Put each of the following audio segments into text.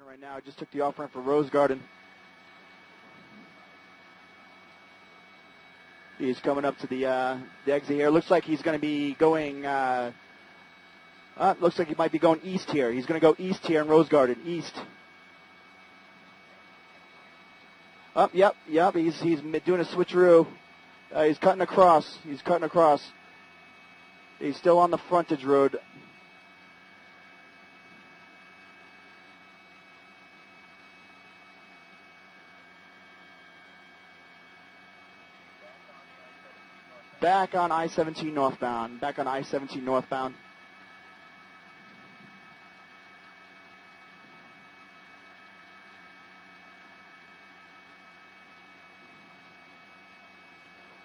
right now. Just took the off-ramp for Rose Garden. He's coming up to the exit here. Looks like he's going to be going, looks like he might be going east here. He's going to go east here in Rose Garden, east. Yep. He's doing a switcheroo. He's cutting across. He's still on the frontage road. Back on I-17 northbound.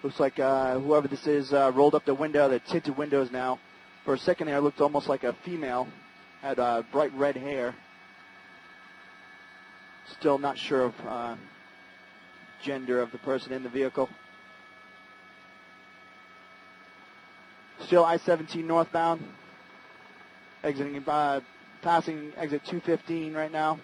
Looks like whoever this is rolled up the window, the tinted windows now. For a second there, it looked almost like a female. Had bright red hair. Still not sure of gender of the person in the vehicle. Still I-17 northbound. Exiting, passing exit 215 right now.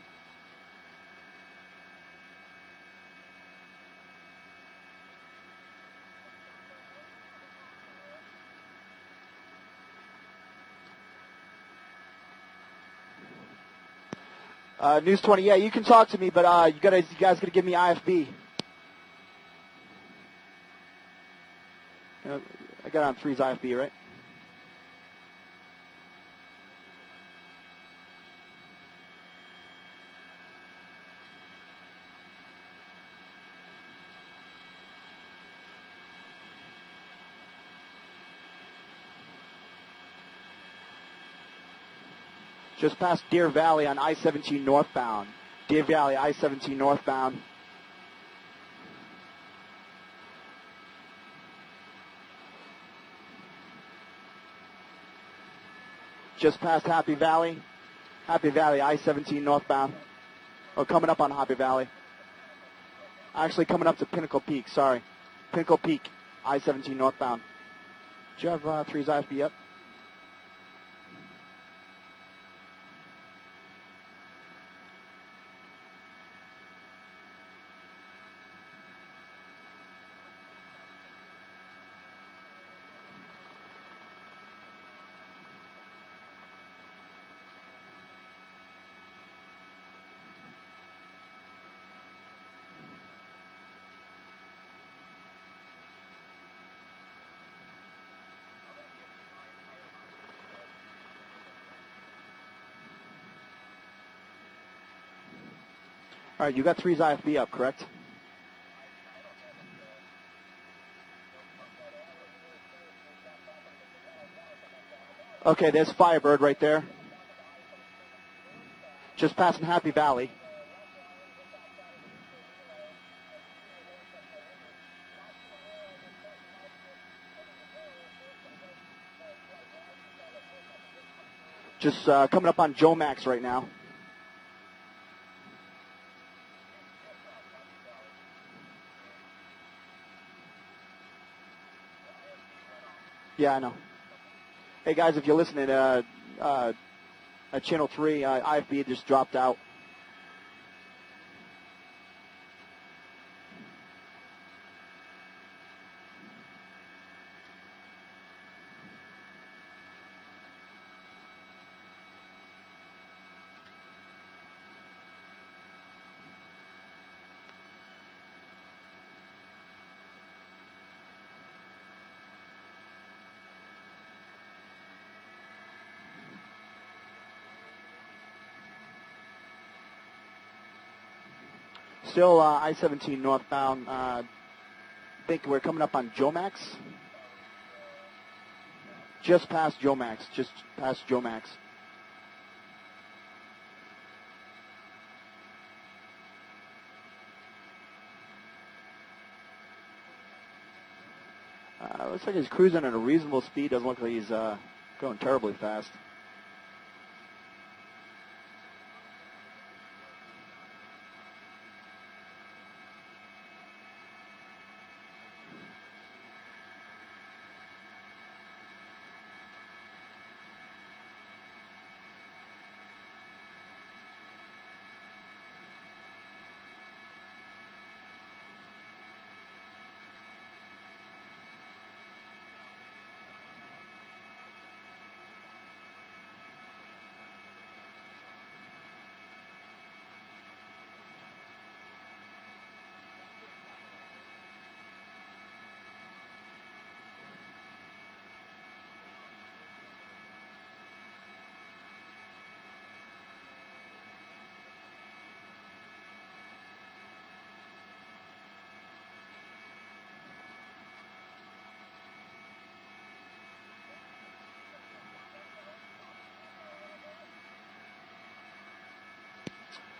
News 20, yeah, you can talk to me, but you guys got to give me IFB. I got on 3's IFB, right? Just past Deer Valley on I-17 northbound. Deer Valley, I-17 northbound. Just past Happy Valley. Happy Valley, I-17 northbound. Oh, coming up on Happy Valley. Actually coming up to Pinnacle Peak, sorry. Pinnacle Peak, I-17 northbound. Do you have 3's IFB up? All right, you got 3's IFB up, correct? Okay, there's Firebird right there. Just passing Happy Valley. Just coming up on Joe Max right now. Yeah, I know. Hey guys, if you're listening, at Channel 3, IFB just dropped out. Still I-17 northbound. I think we're coming up on Joe Max. Just past Joe Max. Looks like he's cruising at a reasonable speed. Doesn't look like he's going terribly fast.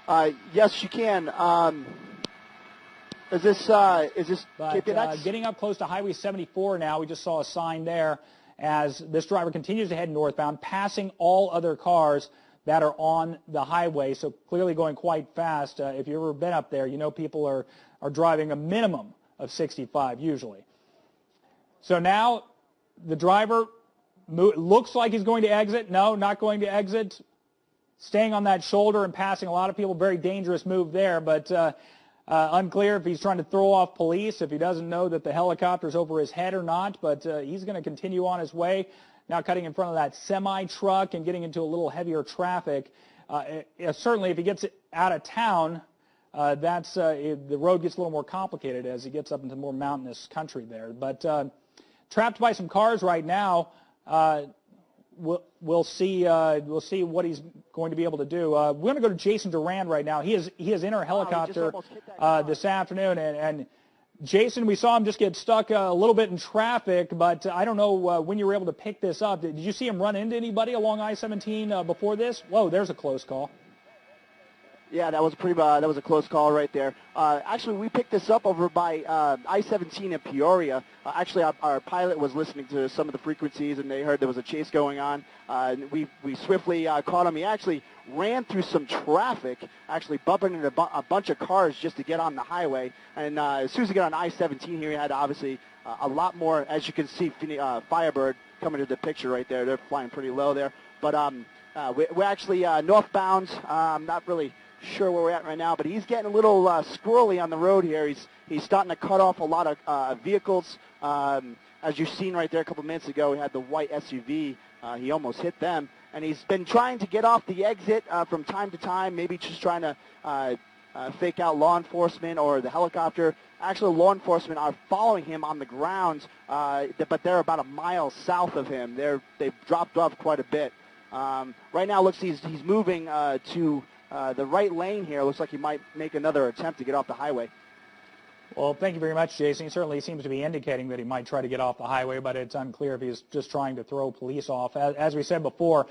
Yes, you can. Is this KPNX? Getting up close to Highway 74 now, we just saw a sign there as this driver continues to head northbound, passing all other cars that are on the highway, so clearly going quite fast. If you've ever been up there, you know people are driving a minimum of 65 usually. So now the driver looks like he's going to exit. No, not going to exit. Staying on that shoulder and passing a lot of people. Very dangerous move there, but unclear if he's trying to throw off police, if he doesn't know that the helicopter's over his head or not, but he's going to continue on his way. Now cutting in front of that semi-truck and getting into a little heavier traffic. Certainly if he gets out of town, the road gets a little more complicated as he gets up into more mountainous country there. But trapped by some cars right now. We'll see what he's going to be able to do. We're going to go to Jason Durand right now. He is in our helicopter this afternoon, and Jason, we saw him just get stuck a little bit in traffic, but I don't know when you were able to pick this up. Did you see him run into anybody along I-17 before this? Whoa, there's a close call. Yeah, that was a close call right there. Actually, we picked this up over by I-17 in Peoria. Actually, our pilot was listening to some of the frequencies, and they heard there was a chase going on. We swiftly caught him. He actually ran through some traffic, actually bumping into a bunch of cars just to get on the highway. And as soon as he got on I-17 here, he had obviously a lot more, as you can see, Firebird coming to the picture right there. They're flying pretty low there. But we're actually northbound. I'm not really sure where we're at right now, but he's getting a little squirrely on the road here. He's starting to cut off a lot of vehicles. As you've seen right there a couple minutes ago, we had the white SUV. He almost hit them, and he's been trying to get off the exit from time to time, maybe just trying to fake out law enforcement or the helicopter. Actually, law enforcement are following him on the ground, but they're about a mile south of him. They've dropped off quite a bit. Right now, looks he's moving to the right lane here. Looks like he might make another attempt to get off the highway. Well, thank you very much, Jason. He certainly seems to be indicating that he might try to get off the highway, but it's unclear if he's just trying to throw police off. As we said before,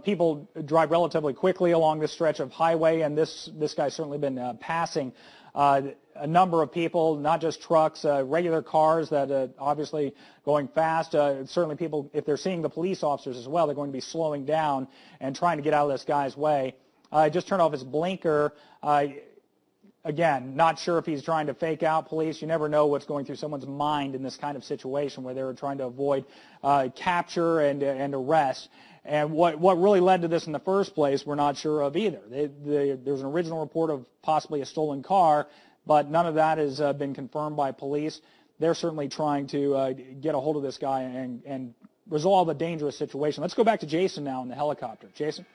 people drive relatively quickly along this stretch of highway, and this guy's certainly been passing a number of people, not just trucks, regular cars that obviously going fast. Certainly people, if they're seeing the police officers as well, they're going to be slowing down and trying to get out of this guy's way. Just turned off his blinker. Again, not sure if he's trying to fake out police. You never know what's going through someone's mind in this kind of situation where they're trying to avoid capture and arrest. And what really led to this in the first place, we're not sure of either. There's an original report of possibly a stolen car, but none of that has been confirmed by police. They're certainly trying to get a hold of this guy and resolve a dangerous situation. Let's go back to Jason now in the helicopter. Jason?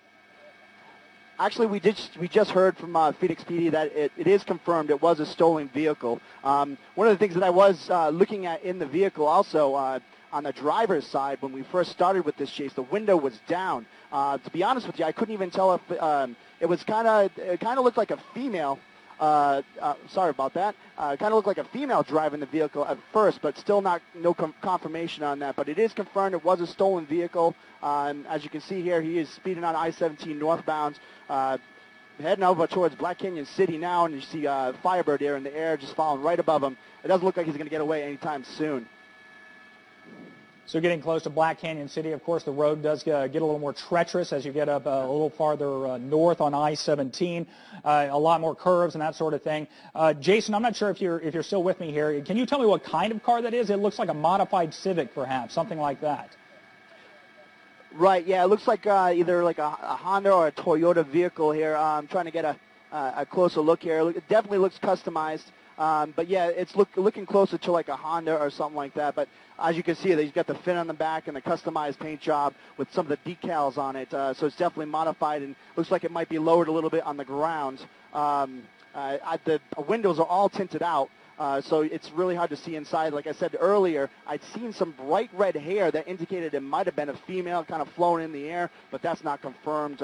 Actually, we just heard from Phoenix PD that it is confirmed it was a stolen vehicle. One of the things that I was looking at in the vehicle also on the driver's side when we first started with this chase, the window was down. To be honest with you, I couldn't even tell if it kind of looked like a female. Sorry about that. Kind of looked like a female driving the vehicle at first, but still no confirmation on that. But it is confirmed it was a stolen vehicle. As you can see here, he is speeding on I-17 northbound, heading over towards Black Canyon City now, and you see Firebird there in the air just following right above him. It doesn't look like he's going to get away anytime soon. So getting close to Black Canyon City, of course, the road does get a little more treacherous as you get up a little farther north on I-17. A lot more curves and that sort of thing. Jason, I'm not sure if you're still with me here. Can you tell me what kind of car that is? It looks like a modified Civic, perhaps, something like that. Right. Yeah, it looks like either like a Honda or a Toyota vehicle here. I'm trying to get a closer look here. It definitely looks customized. But yeah, it's looking closer to like a Honda or something like that. But as you can see, he's got the fin on the back and the customized paint job with some of the decals on it. So it's definitely modified and looks like it might be lowered a little bit on the ground. The windows are all tinted out. So it's really hard to see inside. Like I said earlier, I'd seen some bright red hair that indicated it might have been a female kind of flown in the air, but that's not confirmed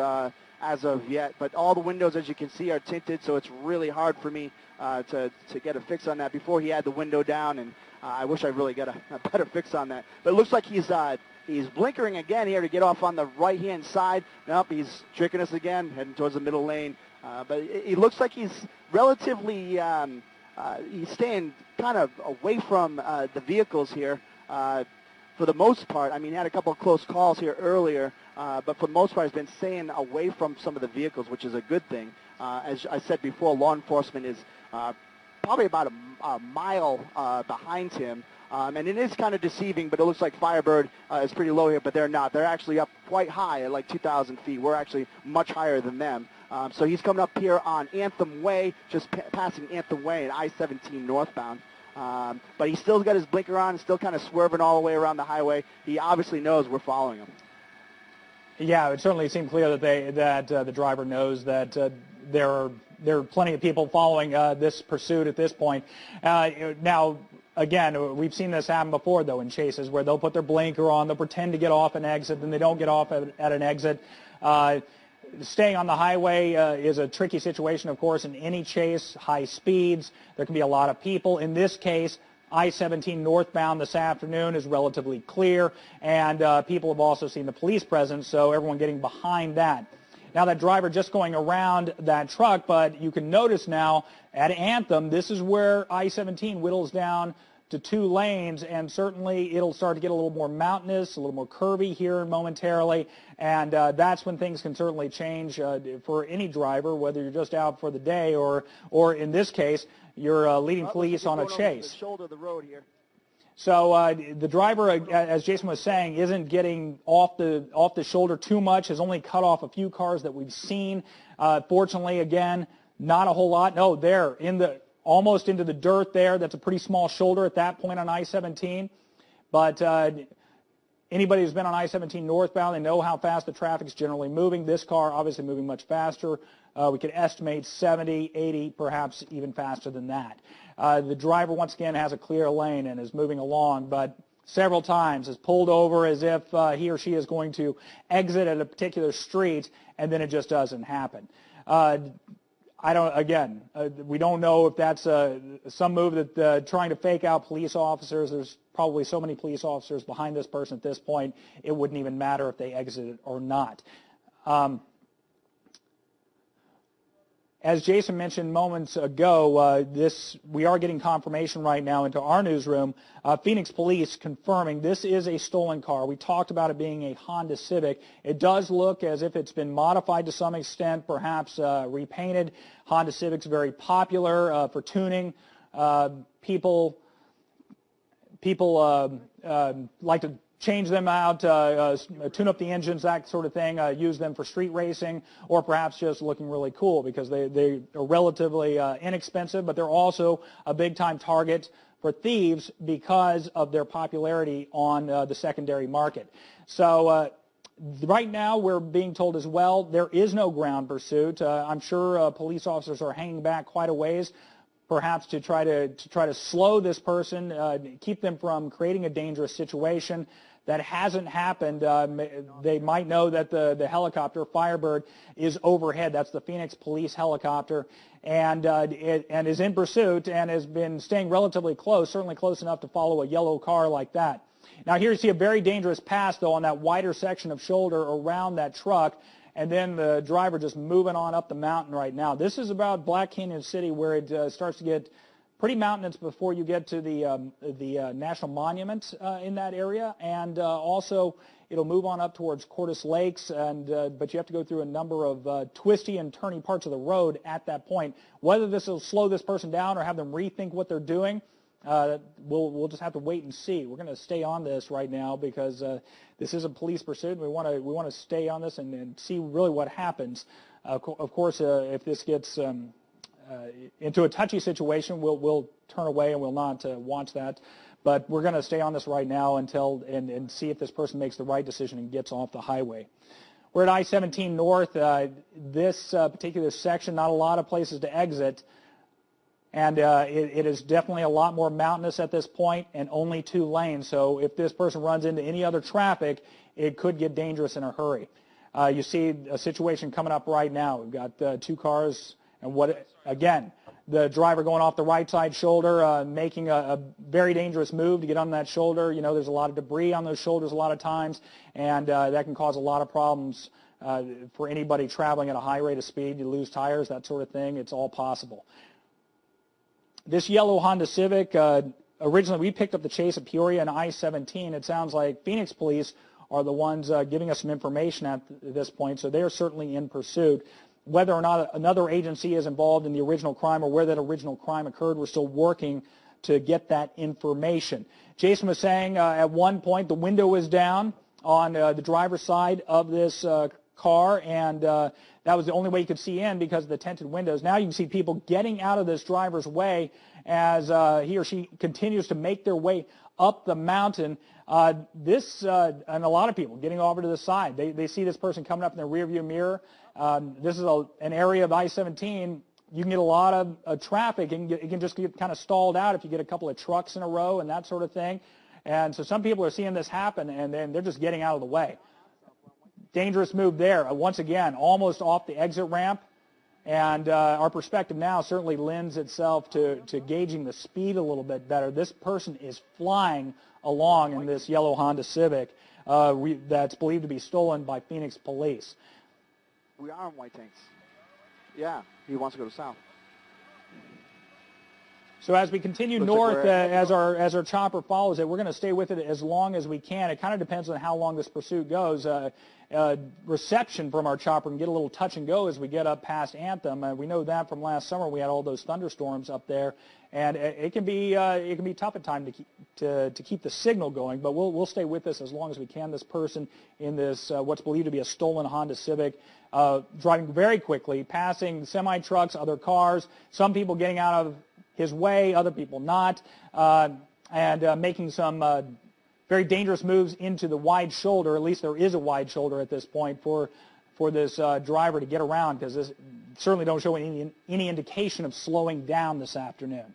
as of yet. But all the windows, as you can see, are tinted, so it's really hard for me to get a fix on that. Before he had the window down, and I wish I really got a better fix on that. But it looks like he's He's blinkering again here to get off on the right-hand side. Nope, he's tricking us again, heading towards the middle lane. But he looks like he's relatively, he's staying kind of away from the vehicles here for the most part. I mean, he had a couple of close calls here earlier, but for the most part, he's been staying away from some of the vehicles, which is a good thing. As I said before, law enforcement is probably about a mile behind him. And it is kind of deceiving, but it looks like Firebird is pretty low here, but they're not. They're actually up quite high at like 2,000 feet. We're actually much higher than them. So he's coming up here on Anthem Way, just passing Anthem Way at I-17 northbound. But he's still got his blinker on, still kind of swerving all the way around the highway. He obviously knows we're following him. Yeah, it certainly seemed clear that the driver knows that there are plenty of people following this pursuit at this point. Now, again, we've seen this happen before, though, in chases where they'll put their blinker on, they'll pretend to get off an exit, then they don't get off at an exit. Staying on the highway is a tricky situation, of course, in any chase, high speeds. There can be a lot of people. In this case, I-17 northbound this afternoon is relatively clear, and people have also seen the police presence, so everyone getting behind that. Now that driver just going around that truck, but you can notice now at Anthem, this is where I-17 whittles down to 2 lanes, and certainly it'll start to get a little more mountainous, a little more curvy here momentarily, and that's when things can certainly change for any driver, whether you're just out for the day or in this case, you're leading police on a chase. The shoulder of the road here. So the driver, as Jason was saying, isn't getting off the shoulder too much, has only cut off a few cars that we've seen. Fortunately, again, not a whole lot. No, they're almost into the dirt there. That's a pretty small shoulder at that point on I-17. But anybody who's been on I-17 northbound, they know how fast the traffic's generally moving. This car obviously moving much faster. We could estimate 70, 80, perhaps even faster than that. The driver, once again, has a clear lane and is moving along, but several times has pulled over as if he or she is going to exit at a particular street, and then it just doesn't happen. We don't know if that's some move that trying to fake out police officers. There's probably so many police officers behind this person at this point, it wouldn't even matter if they exited or not. As Jason mentioned moments ago, we are getting confirmation right now into our newsroom. Phoenix Police confirming this is a stolen car. We talked about it being a Honda Civic. It does look as if it's been modified to some extent, perhaps repainted. Honda Civic's very popular for tuning. People like to change them out, tune up the engines, that sort of thing, use them for street racing, or perhaps just looking really cool because they are relatively inexpensive, but they're also a big-time target for thieves because of their popularity on the secondary market. So right now we're being told as well there is no ground pursuit. I'm sure police officers are hanging back quite a ways, perhaps to try to slow this person, keep them from creating a dangerous situation. That hasn't happened. They might know that the helicopter, Firebird, is overhead. That's the Phoenix Police helicopter, and is in pursuit and has been staying relatively close, certainly close enough to follow a yellow car like that. Now here you see a very dangerous pass, though, on that wider section of shoulder around that truck, and then the driver just moving on up the mountain right now. This is about Black Canyon City, where it starts to get pretty mountainous before you get to the National Monument in that area, and also it'll move on up towards Cordes Lakes, but you have to go through a number of twisty and turny parts of the road at that point. Whether this will slow this person down or have them rethink what they're doing, we'll just have to wait and see. We're going to stay on this right now because this is a police pursuit. We want to stay on this and see really what happens. Of course, if this gets into a touchy situation, we'll turn away and we'll not watch that. But we're going to stay on this right now until and see if this person makes the right decision and gets off the highway. We're at I-17 North. This particular section, not a lot of places to exit, and it is definitely a lot more mountainous at this point and only 2 lanes. So if this person runs into any other traffic, it could get dangerous in a hurry. You see a situation coming up right now. We've got 2 cars. And again, the driver going off the right side shoulder, making a very dangerous move to get on that shoulder. You know, there's a lot of debris on those shoulders a lot of times, and that can cause a lot of problems for anybody traveling at a high rate of speed. You lose tires, that sort of thing. It's all possible. This yellow Honda Civic, originally we picked up the chase at Peoria and I-17. It sounds like Phoenix police are the ones giving us some information at this point, so they're certainly in pursuit. Whether or not another agency is involved in the original crime or where that original crime occurred, we're still working to get that information. Jason was saying at one point the window was down on the driver's side of this car, and that was the only way you could see in because of the tinted windows. Now you can see people getting out of this driver's way as he or she continues to make their way up the mountain. And a lot of people getting over to the side. They see this person coming up in their rearview mirror. This is an area of I-17. You can get a lot of traffic, and it can just get kind of stalled out if you get a couple of trucks in a row and that sort of thing. And so some people are seeing this happen, and then they're just getting out of the way. Dangerous move there. Once again, almost off the exit ramp. And our perspective now certainly lends itself to gauging the speed a little bit better. This person is flying along in this yellow Honda Civic that's believed to be stolen by Phoenix police. We are in white tanks. Yeah, he wants to go to south. So as we continue north, as our chopper follows it, we're going to stay with it as long as we can. It kind of depends on how long this pursuit goes. Reception from our chopper can get a little touch and go as we get up past Anthem. We know that from last summer. We had all those thunderstorms up there, and it can be tough at times to keep the signal going. But we'll stay with this as long as we can. This person in this what's believed to be a stolen Honda Civic, driving very quickly, passing semi trucks, other cars. Some people getting out of his way, other people not, and making some very dangerous moves into the wide shoulder. At least there is a wide shoulder at this point for this driver to get around, because this certainly don't show any indication of slowing down this afternoon.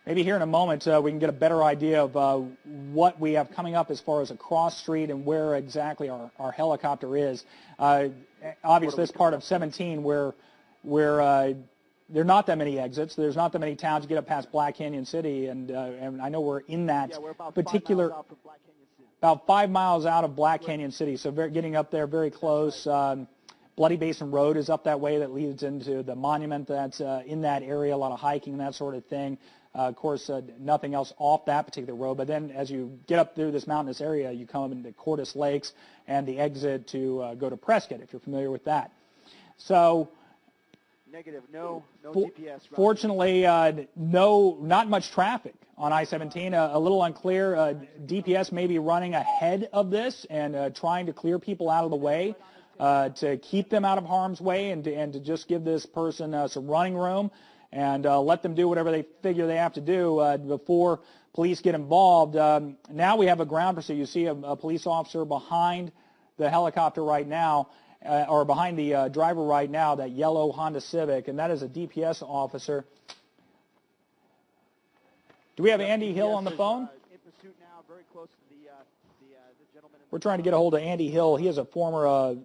Maybe here in a moment we can get a better idea of what we have coming up as far as a cross street and where exactly our helicopter is. Obviously, this part of 17 where there are not that many exits. There's not that many towns. You get up past Black Canyon City, and I know we're in that particular, about 5 miles out of Black Canyon City, so getting up there very close. Bloody Basin Road is up that way that leads into the monument that's in that area, a lot of hiking and that sort of thing. Of course, nothing else off that particular road, but then as you get up through this mountainous area, you come into Cordes Lakes and the exit to go to Prescott, if you're familiar with that. So negative, no GPS. Fortunately, not much traffic on I-17. A little unclear. DPS may be running ahead of this and trying to clear people out of the way to keep them out of harm's way and to just give this person some running room and let them do whatever they figure they have to do before police get involved. Now we have a ground pursuit. You see a police officer behind the helicopter right now, or behind the driver right now, that yellow Honda Civic, and that is a DPS officer. Do we have Andy Hill on the phone? In pursuit now, very close to the gentleman. We're trying to get a hold of Andy Hill. He is a former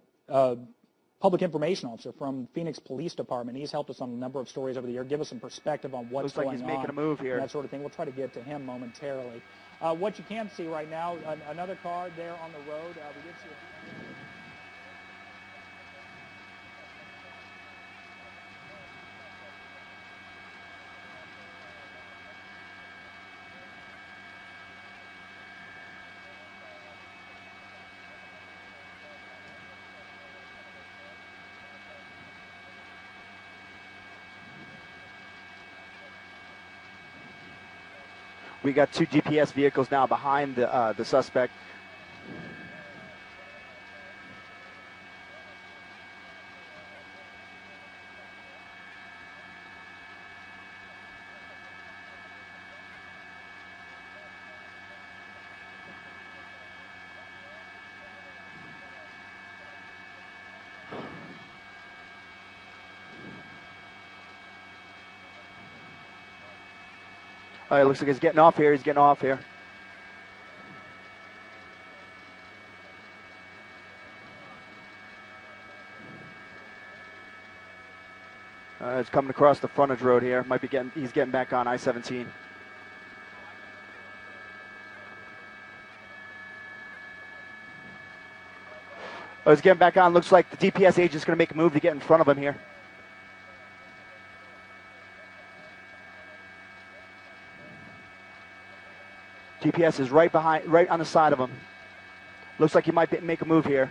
public information officer from Phoenix Police Department. He's helped us on a number of stories over the year. Give us some perspective on what's going on. Looks like he's making a move here. That sort of thing. We'll try to get to him momentarily. What you can see right now, another car there on the road. We did see We got 2 GPS vehicles now behind the suspect. All right, looks like he's getting off here. He's getting off here. It's coming across the frontage road here. He's getting back on I-17. Oh, he's getting back on. Looks like the DPS agent's going to make a move to get in front of him here. DPS is right on the side of him. Looks like he might make a move here.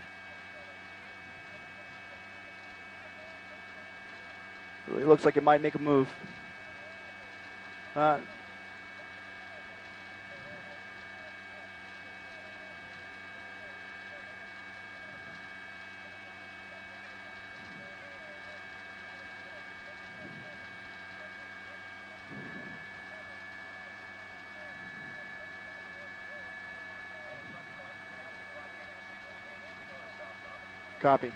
It looks like it might make a move. Copy.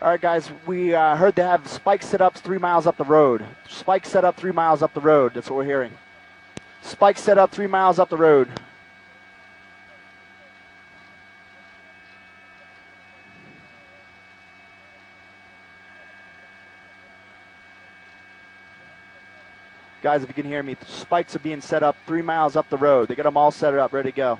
All right, guys, we heard they have spike setups 3 miles up the road. Spike set up 3 miles up the road. That's what we're hearing. Spike set up 3 miles up the road. Guys, if you can hear me, spikes are being set up 3 miles up the road. They got them all set up, ready to go.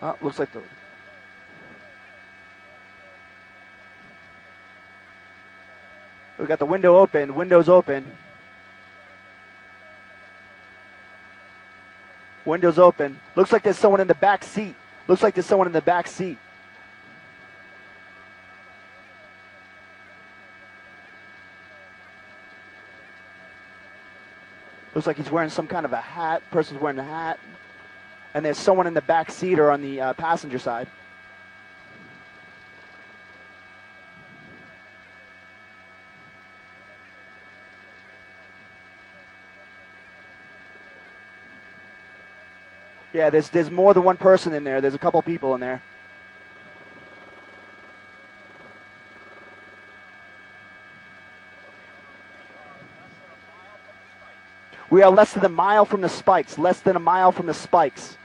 Oh, looks like we got the window open. Windows open. Windows open. Looks like there's someone in the back seat. Looks like there's someone in the back seat. Looks like he's wearing some kind of a hat. Person's wearing a hat. And there's someone in the back seat or on the passenger side. Yeah, there's more than one person in there. There's a couple people in there. We are less than a mile from the spikes. Less than a mile from the spikes.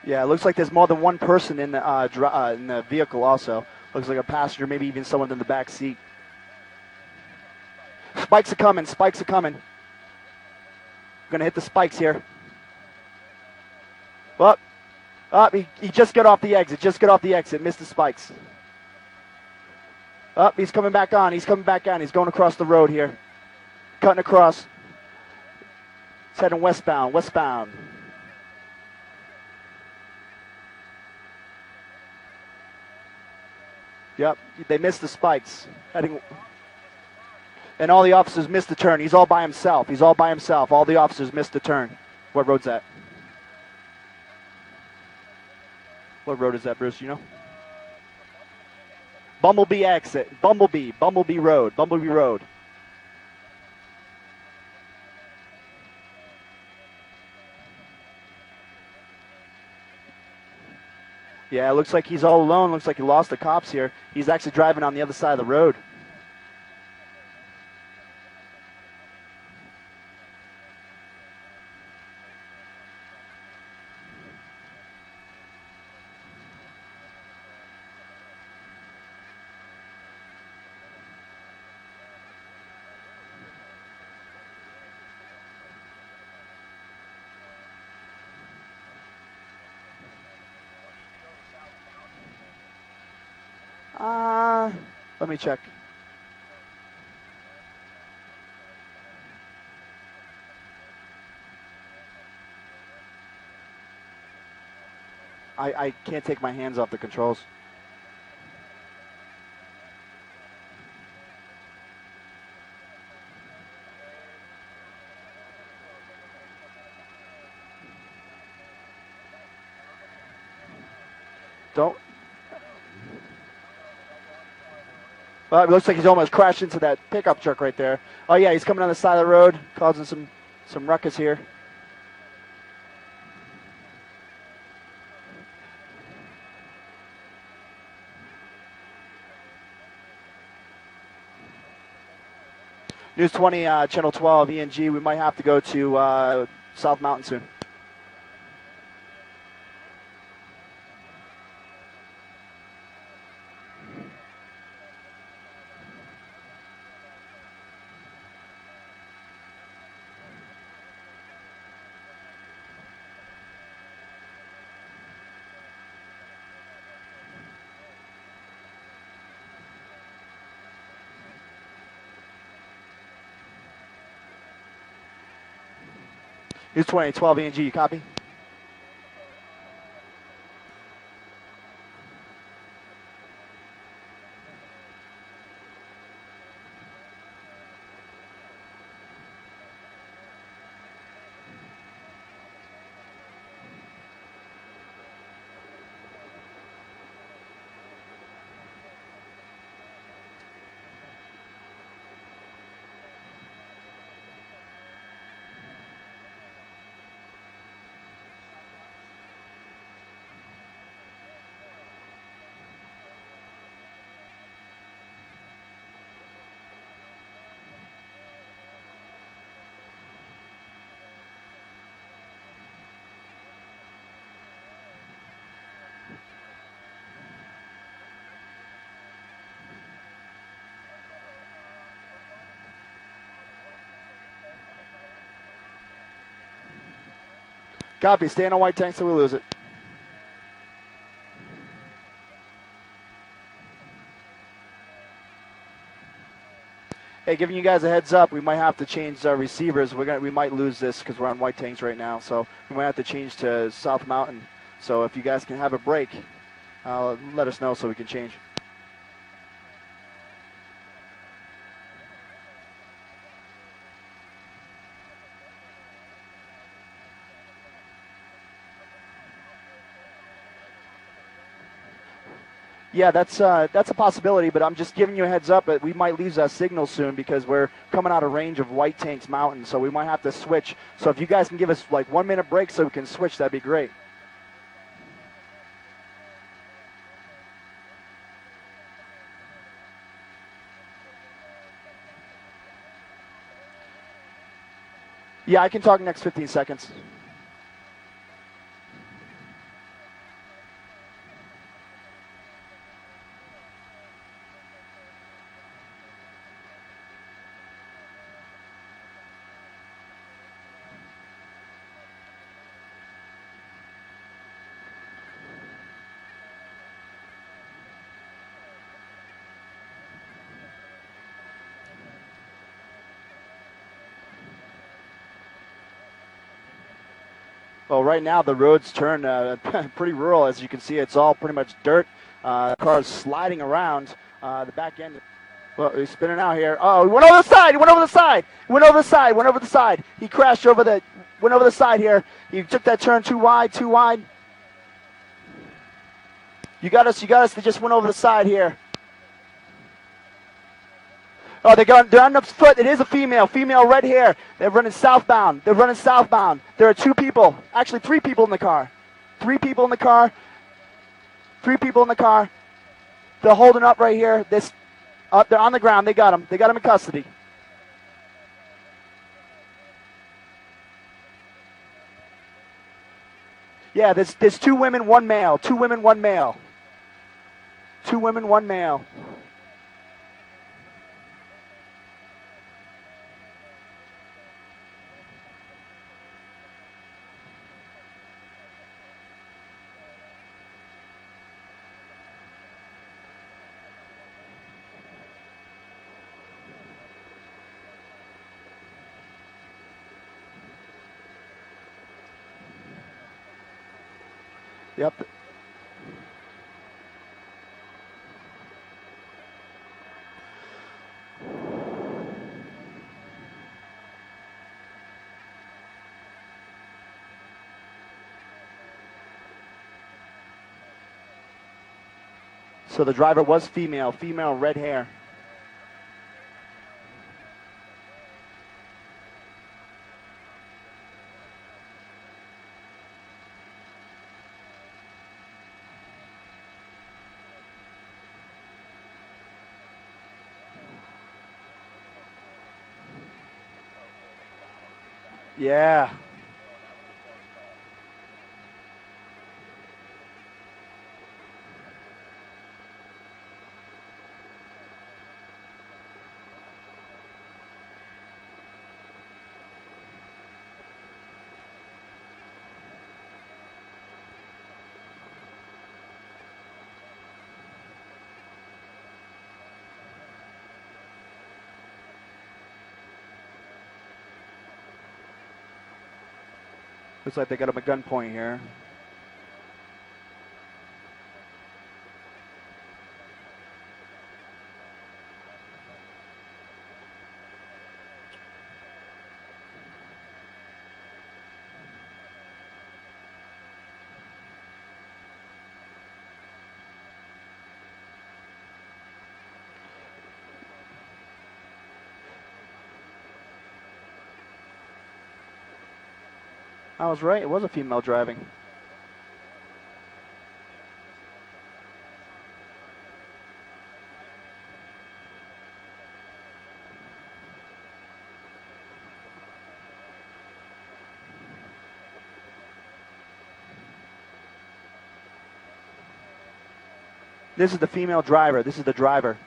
Yeah, it looks like there's more than one person in the vehicle also. Looks like a passenger, maybe even someone in the back seat. Spikes are coming. Spikes are coming. Gonna hit the spikes here. Up, he just got off the exit. Missed the spikes. Up, he's coming back on. He's going across the road here. Cutting across. He's heading westbound. Yep, they missed the spikes. And all the officers missed the turn. He's all by himself. All the officers missed the turn. What road's that? What road is that, Bruce? You know? Bumblebee exit. Bumblebee Road. Yeah, it looks like he's all alone. Looks like he lost the cops here. He's actually driving on the other side of the road. Let me check. I can't take my hands off the controls. Don't. Well, it looks like he's almost crashed into that pickup truck right there. Oh yeah, he's coming on the side of the road, causing some ruckus here. News 20, Channel 12, ENG. We might have to go to South Mountain soon. News 20, 12 ENG, you copy? Copy. Stay on white tank so we lose it. Hey, giving you guys a heads up, we might have to change our receivers. We might lose this because we're on white tanks right now, so we might have to change to South Mountain. So if you guys can have a break, let us know so we can change. Yeah, that's a possibility, but I'm just giving you a heads up that we might lose our signal soon because we're coming out of range of White Tanks Mountain, so we might have to switch. So if you guys can give us like 1 minute break so we can switch, that'd be great. Yeah, I can talk next 15 seconds. Well, right now the roads turn pretty rural. As you can see, it's all pretty much dirt. Cars sliding around. The back end. Well, he's spinning out here. Oh, he went over the side. He went over the side. Went over the side. Went over the side. He crashed over the. Went over the side here. He took that turn too wide. Too wide. You got us. You got us. They just went over the side here. Oh, they're on the foot. It is a female. Female red hair. They're running southbound. They're running southbound. There are two people. Actually, three people in the car. Three people in the car. Three people in the car. They're holding up right here. They're on the ground. They got him. They got him in custody. Yeah, there's two women, one male. Two women, one male. Two women, one male. Yep. So the driver was female, red hair. Yeah. Looks like they got him at gunpoint here. I was right. It was a female driving. This is the female driver. This is the driver.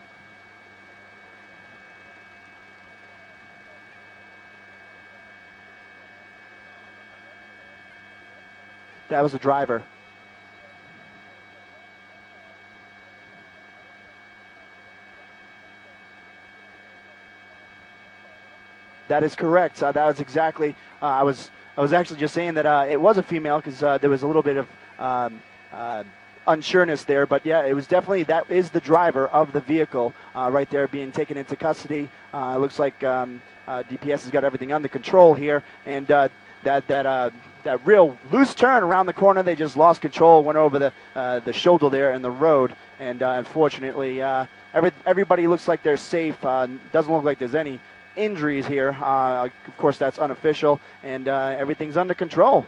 That was the driver. That is correct. That was exactly. I was actually just saying that it was a female because there was a little bit of unsureness there. But yeah, it was definitely that is the driver of the vehicle right there being taken into custody. It looks like DPS has got everything under control here, and that real loose turn around the corner, they just lost control, went over the shoulder there in the road, and unfortunately, everybody looks like they're safe. Doesn't look like there's any injuries here. Of course, that's unofficial, and everything's under control.